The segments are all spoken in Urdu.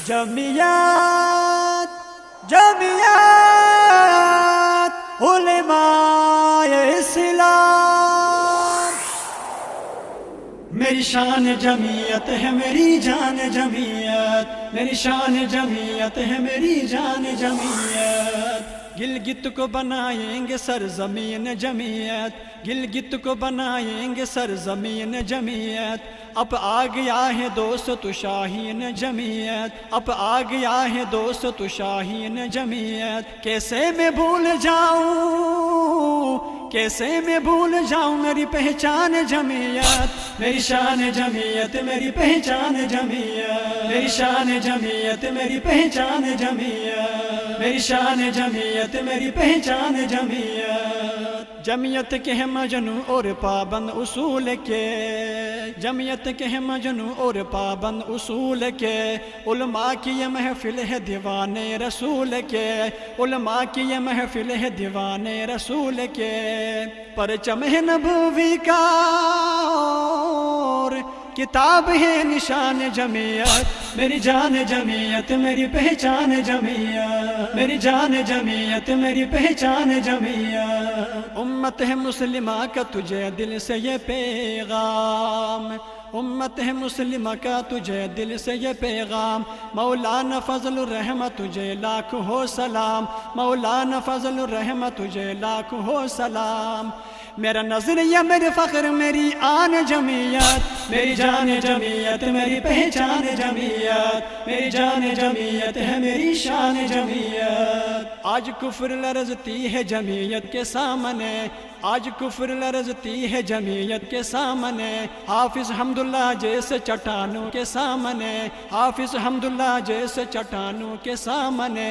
جمعیت جمعیت علماء اسلام، میری شان جمعیت ہے میری جان جمعیت، میری شان جمعیت ہے میری جان جمعیت، گلگت کو بنائیں گے سرزمین جمعیت، گلگت کو بنائیں گے سرزمین جمعیت، اب آ گیا ہے دوست شاہین جمعیت، اب آ گیا ہے دوست شاہین جمعیت، کیسے میں بھول جاؤں، کیسے میں بھول جاؤں میری پہچان جمعیت، میری شان جمعیت میری پہچان جمعیت، میری شان جمعیت میری پہچان جمعیت، میری شان جمعیت میری پہچان جمعیت، جمعیت کے ہیں مجنوں اور پابند اصول کے، جمعیت کے ہیں مجنوں اور پابند اصول کے، علماء کی یہ محفل ہے دیوانے رسول کے، علماء کی یہ محفل ہے دیوانے رسول کے، پرچم ہے نبوی کا اور کتاب ہے نشان جمعیت، میری جان جمعیت میری پہچان جمعیت، میری جان جمعیت میری پہچان جمعیت، امت ہے مسلمہ کا تجھے دل سے یہ پیغام، امت ہے مسلمہ کا تجھے دل سے یہ پیغام، مولانا فضل الرحمت تجھے لاکھ ہو سلام، مولانا فضل الرحمت تجھے لاکھ ہو سلام، میرا نظریہ میرے فخر میری آن جمعیت، میری جان جمعیت میری پہچان جمعیت، میری جان جمعیت ہے میری شان جمعیت، آج کفر لرزتی ہے جمعیت کے سامنے، آج کفر لرزتی ہے جمعیت کے سامنے، حافظ حمداللہ جیسے چٹانوں کے سامنے، حافظ حمداللہ جیسے چٹانوں کے سامنے،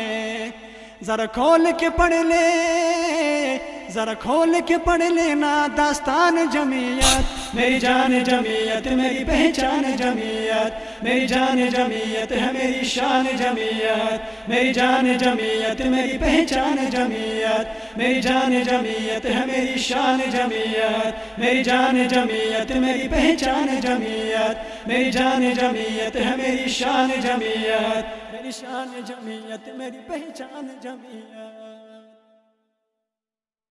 ذرا کھول کے پڑھ لے، ذرا کھول کے پڑھ لینا داستان جمعیت، میری جان جمعیت میری پہچان جمعیت، میری جان جمعیت ہے میری شان جمعیت، میری جان جمعیت میری پہچان جمعیت، میری جان جمعیت ہے میری شان جمعیت، میری جان جمعیت میری پہچان جمعیت، میری جان جمعیت ہے میری شان جمعیت، میری شان جمعیت میری پہچان جمعیت۔